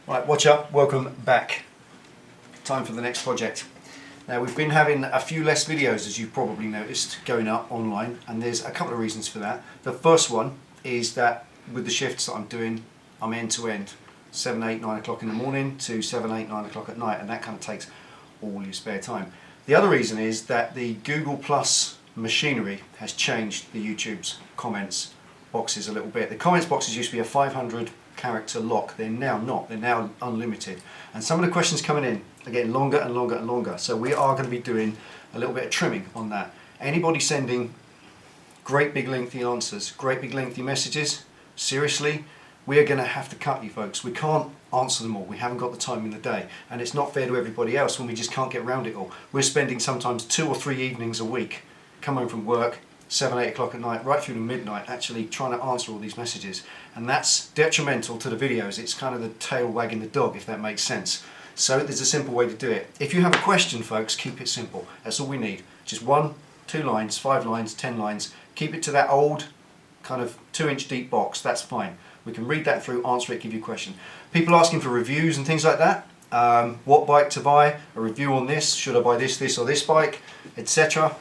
Right, watch up, welcome back. Time for the next project. Now we've been having a few less videos, as you've probably noticed, going up online, and there's a couple of reasons for that. The first one is that with the shifts that I'm doing, I'm end to end, 7, 8, 9 o'clock in the morning to 7, 8, 9 o'clock at night, and that kind of takes all your spare time. The other reason is that the Google Plus machinery has changed the YouTube's comments boxes a little bit. The comments boxes used to be a 500 character lock. They're now not. They're now unlimited. And some of the questions coming in are getting longer and longer and longer. So we are going to be doing a little bit of trimming on that. Anybody sending great big lengthy answers, great big lengthy messages, seriously, we are going to have to cut you folks. We can't answer them all. We haven't got the time in the day. And it's not fair to everybody else when we just can't get around it all. We're spending sometimes 2 or 3 evenings a week, come home from work, 7, 8 o'clock at night, right through to midnight, actually trying to answer all these messages. And that's detrimental to the videos. It's kind of the tail wagging the dog, if that makes sense. So there's a simple way to do it. If you have a question, folks, keep it simple. That's all we need. Just 1, 2 lines, 5 lines, 10 lines. Keep it to that old kind of 2-inch deep box. That's fine. We can read that through, answer it, give you a question. People asking for reviews and things like that. What bike to buy, a review on this, should I buy this or this bike, etc.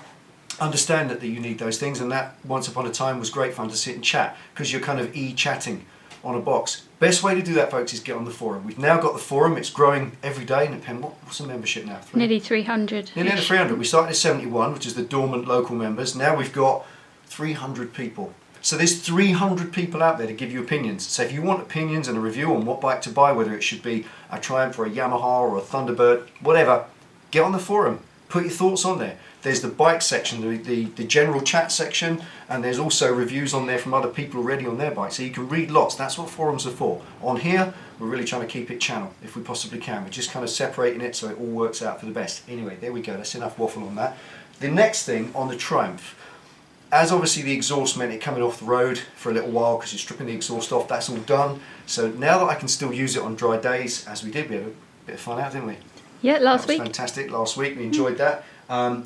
Understand that you need those things, and that once upon a time was great fun to sit and chat because you're kind of e-chatting on a box. Best way to do that, folks, is get on the forum. We've now got the forum. It's growing every day. And what's the membership now? Nearly 300. Nearly 300. We started at 71, which is the dormant local members. Now we've got 300 people. So there's 300 people out there to give you opinions. So if you want opinions and a review on what bike to buy, whether it should be a Triumph or a Yamaha or a Thunderbird, whatever, get on the forum. Put your thoughts on there. There's the bike section, the general chat section, and there's also reviews on there from other people already on their bikes. So you can read lots. That's what forums are for. On here, we're really trying to keep it channel if we possibly can. We're just kind of separating it so it all works out for the best. Anyway, there we go. That's enough waffle on that. The next thing on the Triumph, as obviously the exhaust meant it coming off the road for a little while because you're stripping the exhaust off, that's all done. So now that I can still use it on dry days, as we did, we had a bit of fun out, didn't we? Yeah, last week. Fantastic, last week, we enjoyed that.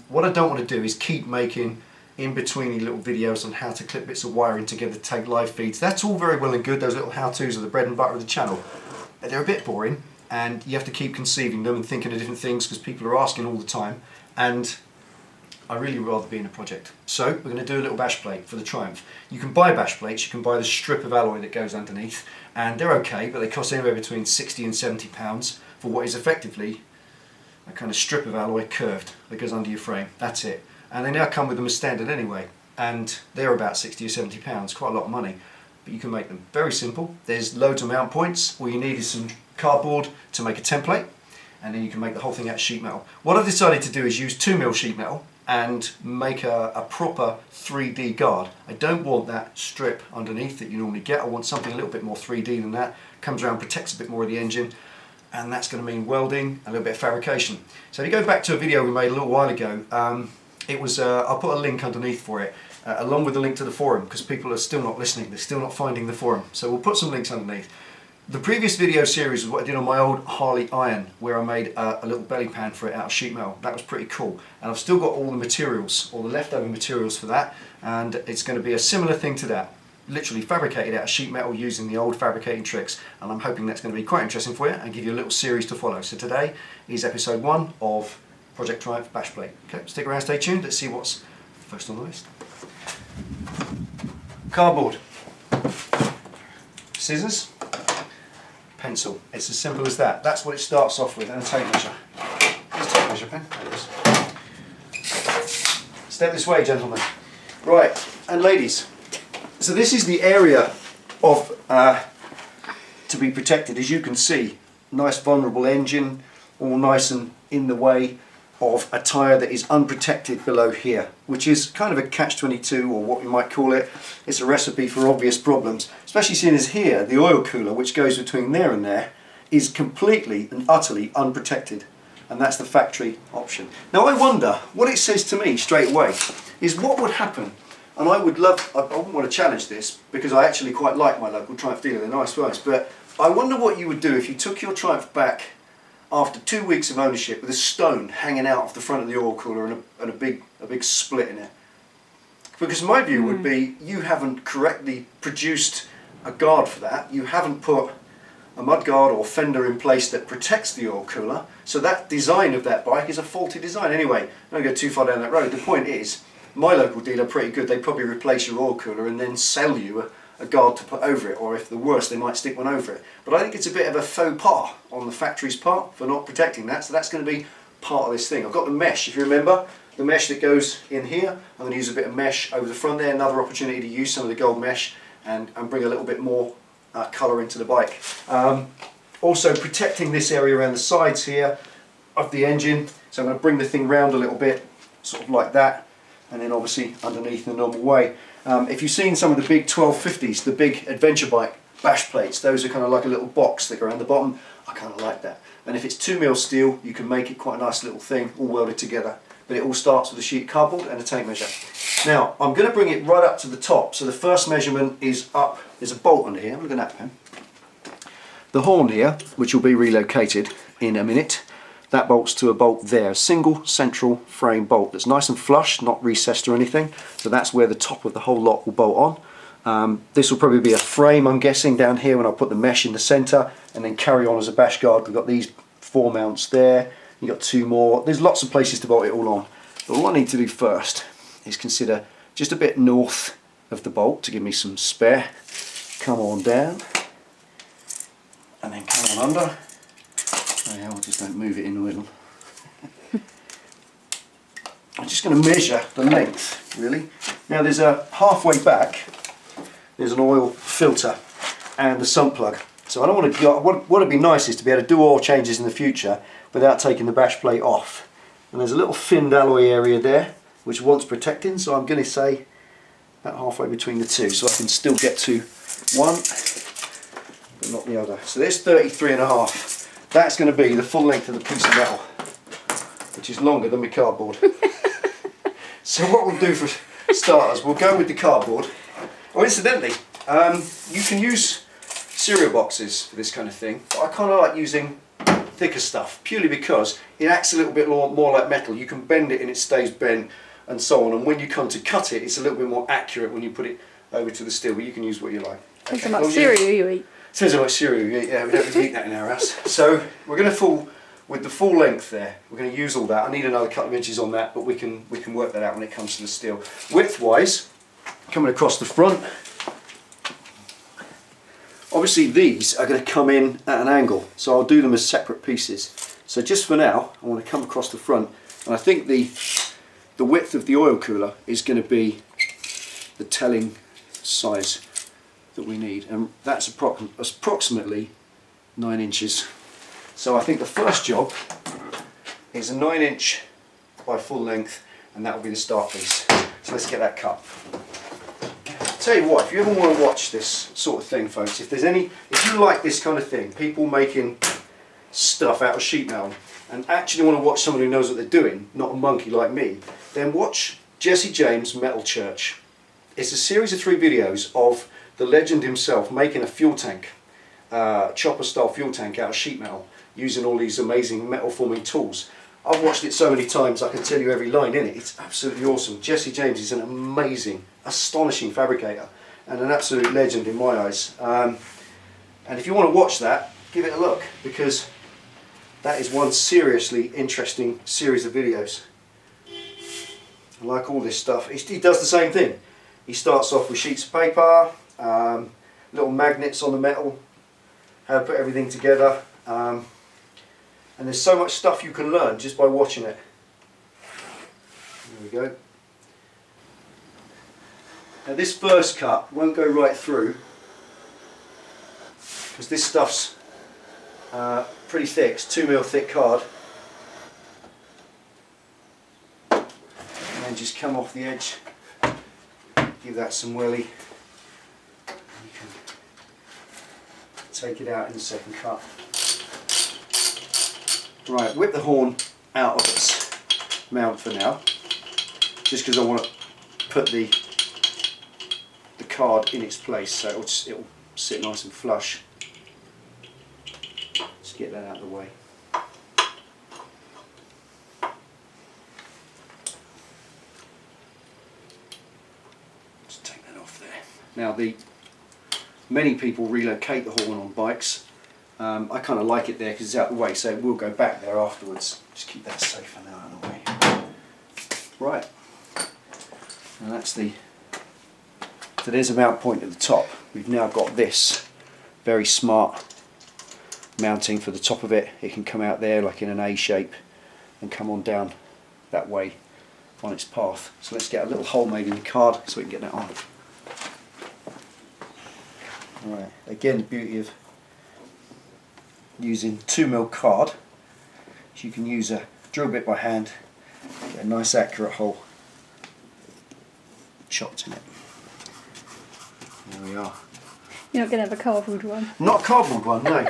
What I don't want to do is keep making in-betweeny little videos on how to clip bits of wiring together to take live feeds. That's all very well and good, those little how-tos are the bread and butter of the channel. But they're a bit boring, and you have to keep conceiving them and thinking of different things because people are asking all the time. And I really would rather be in a project. So we're going to do a little bash plate for the Triumph. You can buy bash plates, you can buy the strip of alloy that goes underneath, and they're okay, but they cost anywhere between 60 and 70 pounds for what is effectively a kind of strip of alloy curved that goes under your frame. That's it. And they now come with them as standard anyway, and they're about 60 or 70 pounds, quite a lot of money, but you can make them. Very simple. There's loads of mount points. All you need is some cardboard to make a template, and then you can make the whole thing out of sheet metal. What I've decided to do is use 2mm sheet metal and make a proper 3D guard. I don't want that strip underneath that you normally get. I want something a little bit more 3D than that. Comes around, protects a bit more of the engine, and that's going to mean welding, a little bit of fabrication. So if you go back to a video we made a little while ago, it was, I'll put a link underneath for it, along with a link to the forum, because people are still not listening, they're still not finding the forum. So we'll put some links underneath. The previous video series was what I did on my old Harley Iron, where I made a little belly pan for it out of sheet metal. That was pretty cool. And I've still got all the materials, all the leftover materials for that, and it's going to be a similar thing to that. Literally fabricated out of sheet metal using the old fabricating tricks, and I'm hoping that's going to be quite interesting for you and give you a little series to follow. So today is episode 1 of Project Triumph Bash Plate. Okay, stick around, stay tuned, let's see what's first on the list. Cardboard, scissors, pencil. It's as simple as that. That's what it starts off with, and a tape measure. Here's a tape measure pen. There it is. Step this way, gentlemen. Right, and ladies. So this is the area of to be protected. As you can see, nice vulnerable engine, all nice and in the way of a tyre that is unprotected below here, which is kind of a catch-22, or what we might call it. It's a recipe for obvious problems, especially seeing as here, the oil cooler, which goes between there and there, is completely and utterly unprotected. And that's the factory option. Now I wonder, what it says to me straight away is what would happen. And I wouldn't want to challenge this because I actually quite like my local Triumph dealer, they're nice guys, but I wonder what you would do if you took your Triumph back after 2 weeks of ownership with a stone hanging out of the front of the oil cooler and a big split in it. Because my view would be you haven't correctly produced a guard for that, you haven't put a mudguard or fender in place that protects the oil cooler. So that design of that bike is a faulty design. Anyway, don't go too far down that road. The point is, my local dealer are pretty good. They probably replace your oil cooler and then sell you a guard to put over it, or if the worst, they might stick one over it. But I think it's a bit of a faux pas on the factory's part for not protecting that, so that's going to be part of this thing. I've got the mesh, if you remember, the mesh that goes in here. I'm going to use a bit of mesh over the front there, another opportunity to use some of the gold mesh and bring a little bit more colour into the bike. Also protecting this area around the sides here of the engine, so I'm going to bring the thing round a little bit, sort of like that, and then obviously underneath in the normal way. If you've seen some of the big 1250s, the big adventure bike bash plates, those are kind of like a little box that go around the bottom. I kind of like that. And if it's 2mm steel, you can make it quite a nice little thing, all welded together. But it all starts with a sheet of cardboard and a tape measure. Now, I'm going to bring it right up to the top. So the first measurement is up, there's a bolt under here, look at that pen. The horn here, which will be relocated in a minute, that bolts to a bolt there, a single central frame bolt that's nice and flush, not recessed or anything. So that's where the top of the whole lot will bolt on. This will probably be a frame, I'm guessing, down here when I put the mesh in the centre, and then carry on as a bash guard. We've got these 4 mounts there, you've got 2 more. There's lots of places to bolt it all on. But all I need to do first is consider just a bit north of the bolt to give me some spare. Come on down, and then come on under. Oh yeah, I just don't move it in the middle. I'm just going to measure the length, really. Now there's a halfway back, there's an oil filter and a sump plug. So I don't want to, what would be nice is to be able to do oil changes in the future without taking the bash plate off. And there's a little finned alloy area there which wants protecting, so I'm going to say about halfway between the two, so I can still get to one but not the other. So there's 33.5. That's going to be the full length of the piece of metal, which is longer than my cardboard. So what we'll do for starters, we'll go with the cardboard. Oh, incidentally, you can use cereal boxes for this kind of thing, but I kind of like using thicker stuff, purely because it acts a little bit more like metal. You can bend it and it stays bent and so on, and when you come to cut it, it's a little bit more accurate when you put it over to the steel, but you can use what you like. Depends how much cereal you eat. Depends how much cereal you eat, yeah, we don't really eat that in our house. So we're going to full with the full length there. We're going to use all that. I need another couple of inches on that, but we can work that out when it comes to the steel. Width wise, coming across the front, obviously these are going to come in at an angle, so I'll do them as separate pieces. So just for now, I want to come across the front, and I think the width of the oil cooler is going to be the telling size that we need, and that's approximately 9 inches. So I think the first job is a 9-inch by full length, and that will be the start piece. So let's get that cut. Tell you what, if you ever want to watch this sort of thing, folks, if you like this kind of thing, people making stuff out of sheet metal, and actually want to watch someone who knows what they're doing, not a monkey like me, then watch Jesse James' Metal Church. It's a series of 3 videos of the legend himself making a fuel tank, chopper style fuel tank out of sheet metal, using all these amazing metal forming tools. I've watched it so many times I can tell you every line in it. It's absolutely awesome. Jesse James is an amazing, astonishing fabricator and an absolute legend in my eyes. And if you want to watch that, give it a look, because that is one seriously interesting series of videos. I like all this stuff. He does the same thing. He starts off with sheets of paper, little magnets on the metal, how to put everything together. And there's so much stuff you can learn just by watching it. There we go. Now this first cut won't go right through, because this stuff's pretty thick. It's 2mm thick card. And then just come off the edge, give that some welly. You can take it out in the second cut. Right, whip the horn out of its mount for now, just because I want to put the card in its place, so it'll sit nice and flush. Let's get that out of the way. Just take that off there. Now many people relocate the horn on bikes. I kind of like it there because it's out of the way, so we'll go back there afterwards. Just keep that safe for now out of the way. Right, and that's the, so there's a mount point at the top. We've now got this very smart mounting for the top of it. It can come out there like in an A shape and come on down that way on its path. So let's get a little hole made in the card so we can get that on. Right, again the beauty of using 2mm card is you can use a drill bit by hand, get a nice accurate hole chopped in it. There we are. You're not going to have a cardboard one? Not a cardboard one, no.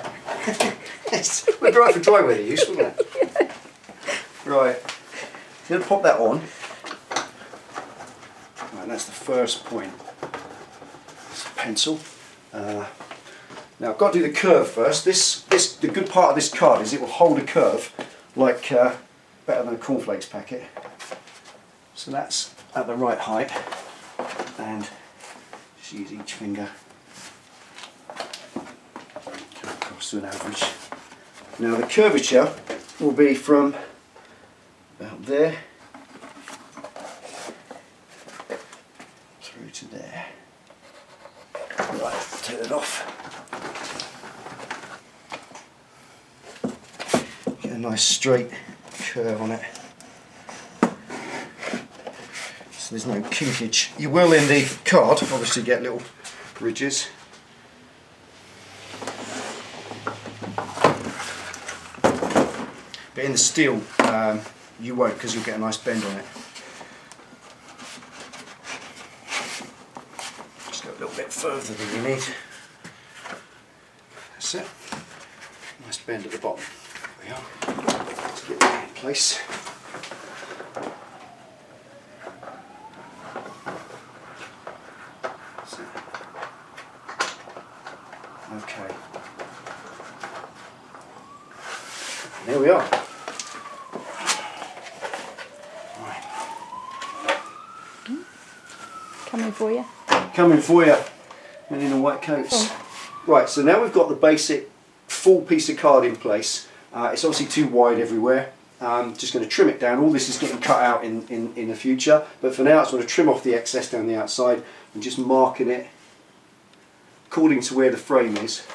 Would be right for dry weather use, wouldn't it? Yeah. Right, so I'm going to pop that on. Right, that's the first point. It's a pencil. Now I've got to do the curve first. The good part of this card is it will hold a curve like better than a cornflakes packet. So that's at the right height, and just use each finger across to an average. Now the curvature will be from about there through to there. Right, take it off. Get a nice straight curve on it. So there's no kinkage. You will in the card obviously get little ridges. But in the steel you won't, because you'll get a nice bend on it. Just go a little bit further than you need. That's it. Nice bend at the bottom. There we are. Let's get that in place. That's it. Okay. There we are. Coming for you. Coming for you. Men in the white coats. Oh. Right, so now we've got the basic full piece of card in place. It's obviously too wide everywhere. Just going to trim it down. All this is getting cut out in the future, but for now it's going to trim off the excess down the outside and just marking it according to where the frame is.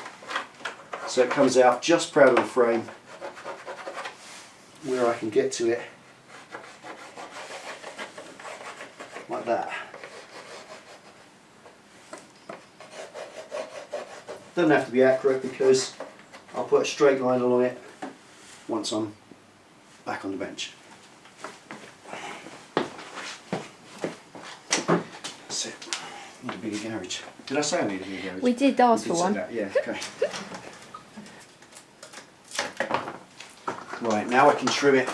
So it comes out just proud of the frame, where I can get to it like that. Doesn't have to be accurate because I'll put a straight line along it once I'm back on the bench. That's it. Need a bigger garage. Did I say I need a bigger garage? We did ask for one. That. Yeah, okay. Right, now I can trim it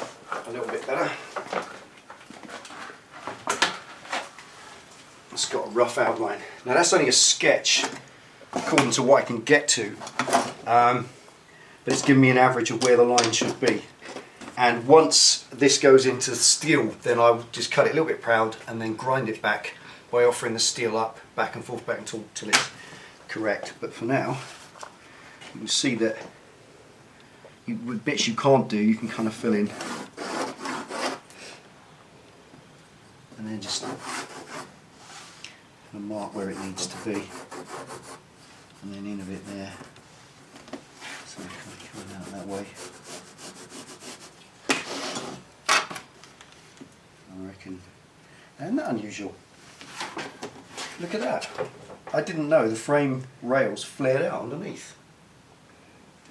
a little bit better. It's got a rough outline. Now that's only a sketch according to what I can get to, but it's giving me an average of where the line should be. And once this goes into steel, then I'll just cut it a little bit proud and then grind it back by offering the steel up, back and forth, till it's correct. But for now, you can see that with bits you can't do, you can kind of fill in. And then just kind of mark where it needs to be. And then in a bit there. So kind of coming out that way. I reckon. Isn't that unusual? Look at that. I didn't know the frame rails flared out underneath.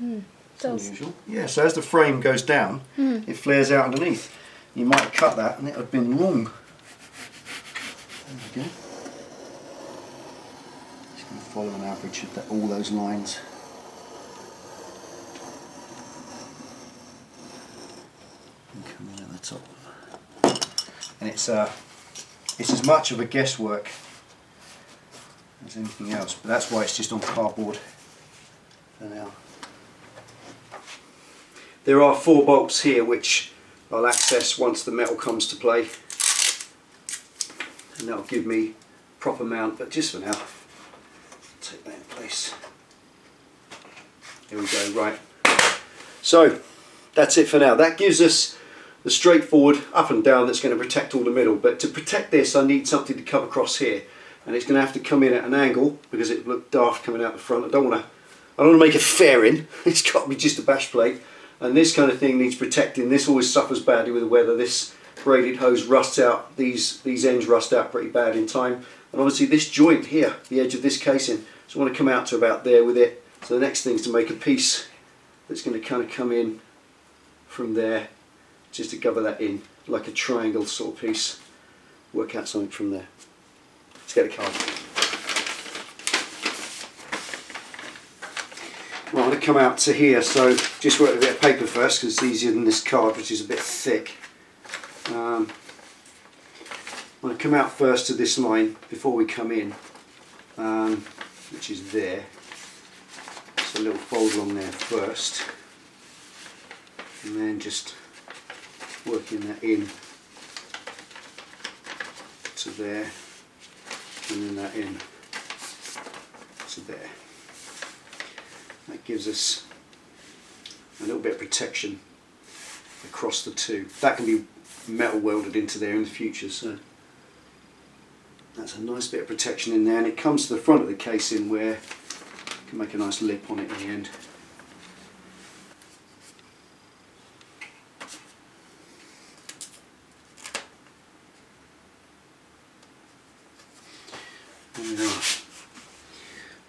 It's unusual. Yeah, so as the frame goes down, it flares out underneath. You might have cut that and it would have been wrong. There we go. Just going to follow an average of all those lines. And come in at the top. And it's as much of a guesswork as anything else, but that's why it's just on cardboard for now. There are 4 bolts here which I'll access once the metal comes to play, and that'll give me proper mount, but just for now, take that in place. There we we go. Right, so that's it for now. That gives us the straightforward up and down that's going to protect all the middle, but to protect this I need something to come across here, and it's going to have to come in at an angle because it looked daft coming out the front. I don't want to make a fairing. It's got to be just a bash plate, and this kind of thing needs protecting. This always suffers badly with the weather. This braided hose rusts out, these ends rust out pretty bad in time, and obviously this joint here, the edge of this casing, so I want to come out to about there with it. So the next thing is to make a piece that's going to kind of come in from there, just to cover that in, like a triangle sort of piece. Work out something from there. Let's get a card. Well, I'm going to come out to here, so just work with a bit of paper first because it's easier than this card, which is a bit thick. I'm going to come out first to this line before we come in, which is there. So a little fold along there first, and then just working that in to there, and then that in to there. That gives us a little bit of protection across the two. That can be metal welded into there in the future, so that's a nice bit of protection in there, and it comes to the front of the casing where you can make a nice lip on it in the end.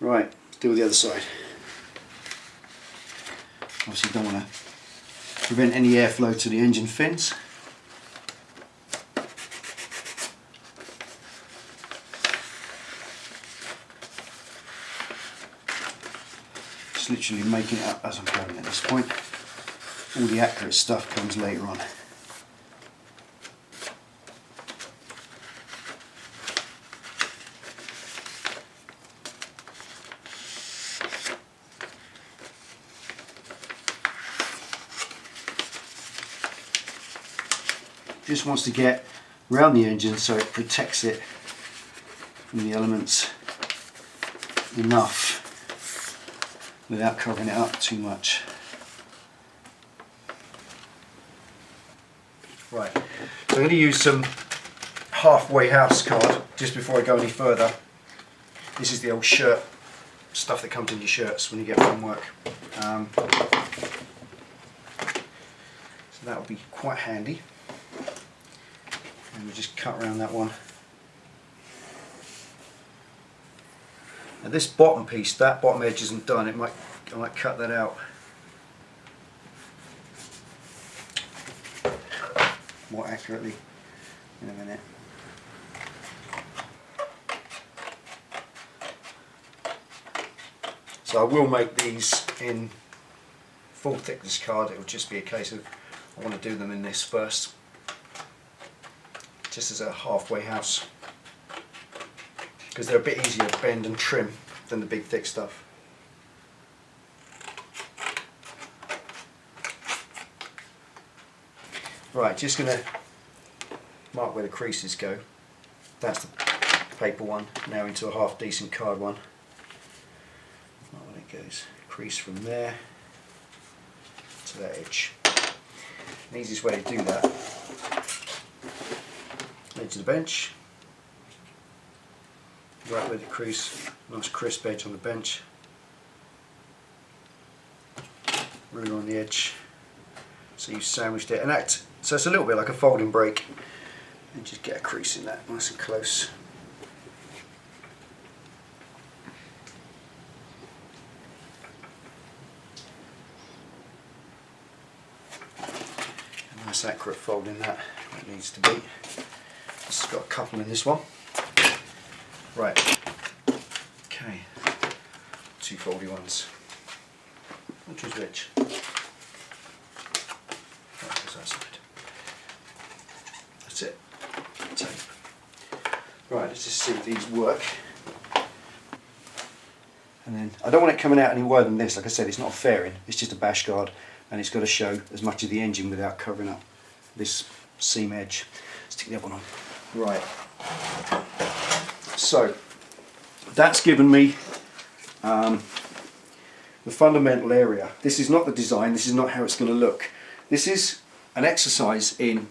Right, let's deal with the other side. Obviously don't want to prevent any airflow to the engine fins. Just literally making it up as I'm going at this point. All the accurate stuff comes later on. Just wants to get around the engine so it protects it from the elements enough without covering it up too much. Right, so I'm going to use some halfway house card just before I go any further. This is the old shirt stuff that comes in your shirts when you get from work. So that will be quite handy. And we just cut around that one. Now this bottom piece, that bottom edge isn't done. I might cut that out more accurately in a minute. So I will make these in full thickness card. It will just be a case of I want to do them in this first, just as a halfway house, because they're a bit easier to bend and trim than the big thick stuff. Right, just going to mark where the creases go. That's the paper one, now into a half decent card one. Mark where it goes. Crease from there to that edge. The easiest way to do that, edge of the bench, right where the crease, nice crisp edge on the bench, ruler on the edge, so you sandwiched it, and that, so it's a little bit like a folding break, and just get a crease in that nice and close. A nice accurate fold in that, where it needs to be. This has got a couple in this one. Right, okay, two foldy ones. Which was which? That was that side. That's it. Tape. Right, let's just see if these work. And then, I don't want it coming out any wider than this. Like I said, it's not a fairing, it's just a bash guard, and it's got to show as much of the engine without covering up this seam edge. Stick the other one on. Right, so that's given me the fundamental area. This is not the design, this is not how it's going to look. This is an exercise in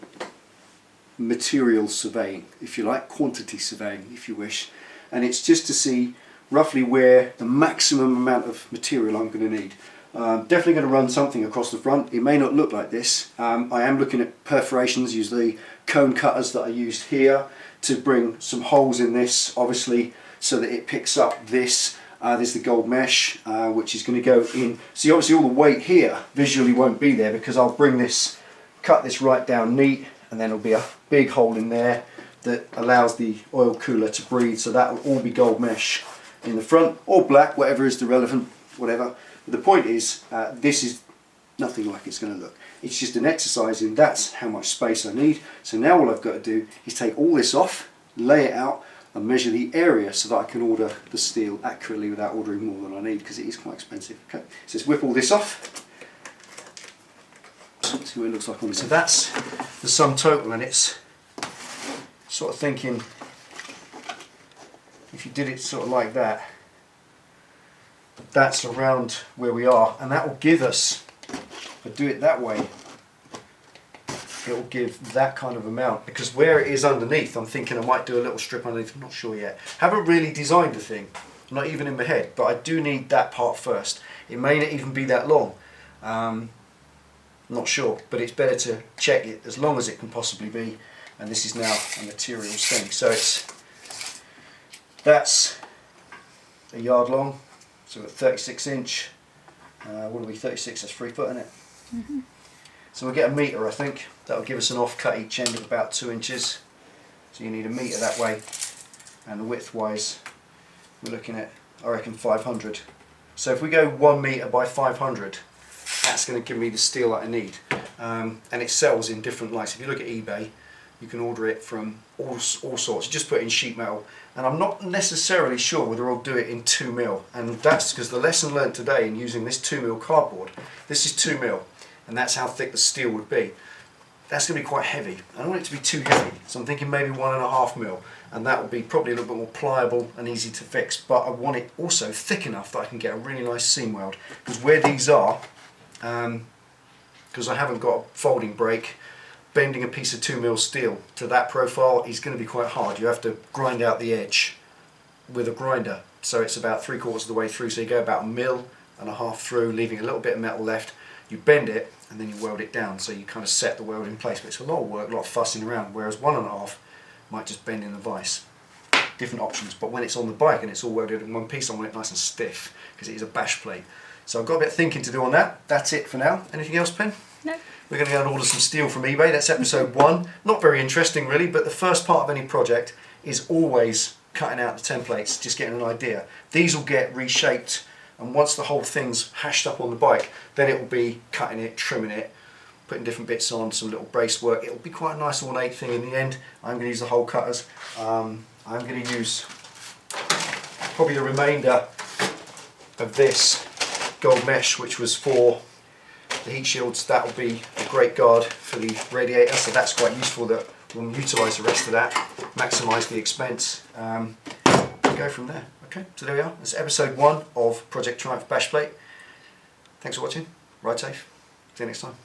material surveying, if you like, quantity surveying if you wish, and it's just to see roughly where the maximum amount of material I'm going to need. Definitely going to run something across the front. It may not look like this. I am looking at perforations, use the cone cutters that I used here to bring some holes in this, obviously, so that it picks up this. There's the gold mesh, which is going to go in. See, obviously all the weight here visually won't be there because I'll bring this, cut this right down neat, and then there'll be a big hole in there that allows the oil cooler to breathe. So that will all be gold mesh in the front, or black, whatever is the relevant, whatever. But the point is, this is nothing like it's going to look. It's just an exercise in that's how much space I need. So now all I've got to do is take all this off, lay it out, and measure the area so that I can order the steel accurately without ordering more than I need, because it is quite expensive. Okay, so let's whip all this off. See what it looks like on this. So that's the sum total, and it's sort of thinking, if you did it sort of like that, that's around where we are, and that will give us, if I do it that way, it will give that kind of amount, because where it is underneath, I'm thinking I might do a little strip underneath. I'm not sure yet. Haven't really designed the thing, not even in my head, but I do need that part first. It may not even be that long. Not sure, but it's better to check it as long as it can possibly be. And this is now a materials thing, so that's a yard long. So we've got 36 inch. What are we? 36. That's 3 foot, isn't it? Mm-hmm. So we'll get a metre, I think. That'll give us an offcut each end of about 2 inches. So you need a metre that way. And the width wise, we're looking at, I reckon, 500. So if we go 1 metre by 500, that's going to give me the steel that I need. And it sells in different lights. If you look at eBay, you can order it from all sorts. You just put it in sheet metal. And I'm not necessarily sure whether I'll do it in 2mm. And that's because the lesson learned today in using this 2mm cardboard, this is 2mm. And that's how thick the steel would be. That's going to be quite heavy. I don't want it to be too heavy, so I'm thinking maybe 1.5mm, and that will be probably a little bit more pliable and easy to fix, but I want it also thick enough that I can get a really nice seam weld, because where these are, because I haven't got a folding brake, bending a piece of 2mm steel to that profile is going to be quite hard. You have to grind out the edge with a grinder, so it's about 3/4 of the way through, so you go about 1.5 mm through, leaving a little bit of metal left. You bend it and then you weld it down, so you kind of set the weld in place, but it's a lot of work, a lot of fussing around, whereas 1.5 might just bend in the vise. Different options, but when it's on the bike and it's all welded in one piece, I want it nice and stiff because it is a bash plate. So I've got a bit of thinking to do on that. That's it for now. Anything else, Pen? No. We're going to go and order some steel from eBay. That's episode 1. Not very interesting really, but the first part of any project is always cutting out the templates, just getting an idea. These will get reshaped, and once the whole thing's hashed up on the bike, then it will be cutting it, trimming it, putting different bits on, some little brace work. It'll be quite a nice ornate thing in the end. I'm going to use the hole cutters. I'm going to use probably the remainder of this gold mesh, which was for the heat shields. That will be a great guard for the radiator, so that's quite useful. That we'll utilise the rest of that, maximise the expense, and go from there. Okay, so there we are. That's episode 1 of Project Triumph Bash Plate. Thanks for watching. Ride safe. See you next time.